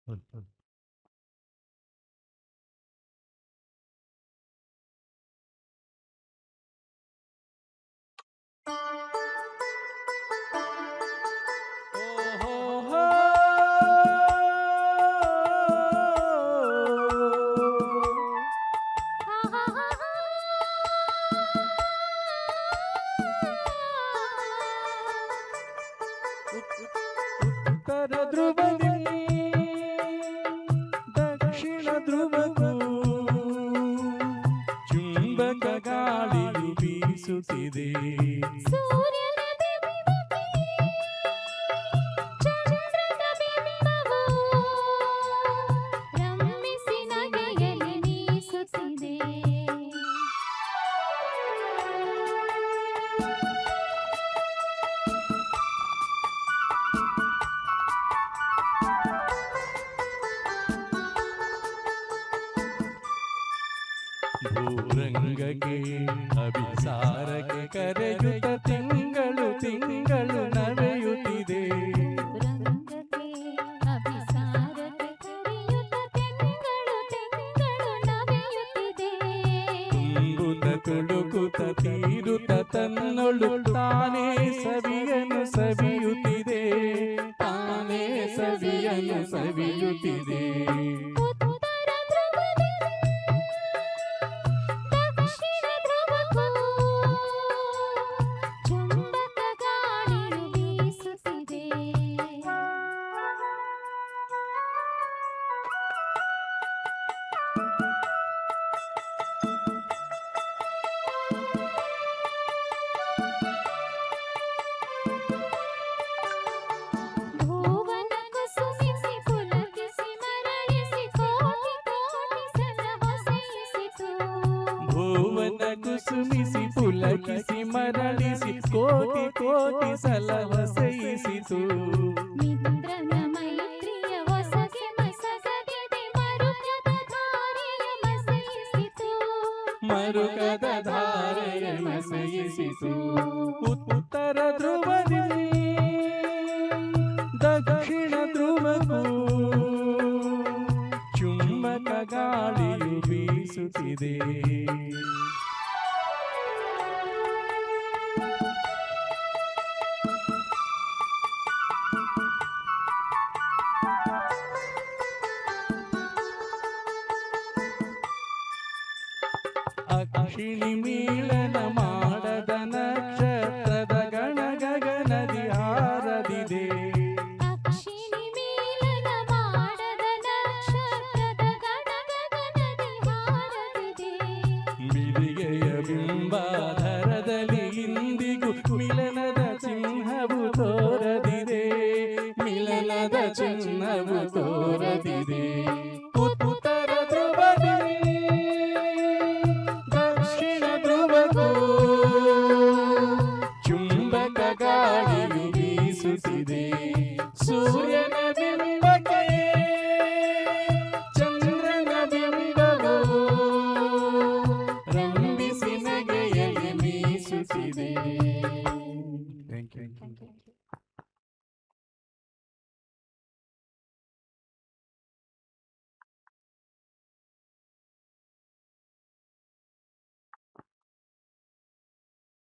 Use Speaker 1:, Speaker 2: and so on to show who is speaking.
Speaker 1: ಉತ್ತರ ಧ್ರುವದಿ ದಕ್ಷಿಣ ಧ್ರುವಕ್ಕೂ ಚುಂಬಕ ಗಾಳಿಯು ಬೀಸುತ್ತಿದೆ. ಭೂರಂಗಕ್ಕೆ ಅಭಿಸಾರಕ್ಕೆ ಕರೆಯುತ್ತ ತಿಂಗಳು ತಿಂಗಳು ನವೆಯುತ್ತಿದೆ. ತುಂಬುತ್ತ ತುಳುಕುತ್ತ ತೀರುತ್ತ ತನ್ನೊಳು ತಾನೇ ಸವಿಯನ್ನು ಸವಿಯುತ್ತಿದೆ. ತಾನೇ ಸವಿಯನ್ನು ಸವಿಯುತ್ತಿದೆ. ಭುವನ ಕುಸುಮಿಸಿ ಪುಲಕಿಸಿ ಮರಳಿಸಿ ಕೋಟಿ ಕೋಟಿ ಸಲ ಹೊಸೈಸಿತು.
Speaker 2: ಮಿತ್ರನ ಮೈತ್ರಿಯ ಹೊಸಗೆ ಮಸಗದೆ ಮರುಕದ ಧಾರೆಯ ಮಸೈಸಿತು.
Speaker 1: ಮರುಕದ ಧಾರೆಯ ಮಸೈಸಿತು. ಉತ್ತರ ಧ್ರುವದಿ ದಕ್ಷಿಣ ಧ್ರುವಕ್ಕೂ ಚುಂಬಕ ಗಾಳಿಯು ಬೀಸುತ್ತಿದೆ. ಅಕ್ಷಿಣಿ ಮೀಳನ ಮಾಡದ ನಕ್ಷತ್ರದ ಗಣ ಗಗನದಿ ಹಾರದಿದೆ.
Speaker 2: ಅಕ್ಷಿಣಿ ಮೀಲನ ಮಾಡದ ನಕ್ಷತ್ರದ ಗಣ ಗಗನದಿ ಹಾರದಿದೆ.
Speaker 1: ಬಿಳಿಗೆಯ ಬಿಂಬಾಧರದಲ್ಲಿ ಇಂದಿಗೂ ಮಿಲನದ ಚಿಹ್ನವು ತೋರದಿದೆ. ಮಿಲನದ ಚಿಹ್ನವು ತೋರದಿದೆ. ಉತ್ತರ ಧ್ರುವದಿ ದಕ್ಷಿಣ ಧ್ರುವಕ್ಕೂ ಚುಂಬಕ ಗಾಳಿಯು ಬೀಸುತ್ತಿದೆ. ಸೂರ್ಯನ ಬಿಂಬಕ್ಕೆ ಚಂದ್ರನ ಬಿಂಬವು ರಂಬಿಸಿ ನಗೆಯಲ್ಲಿ ಬೀಸುತ್ತಿದೆ. Thank you.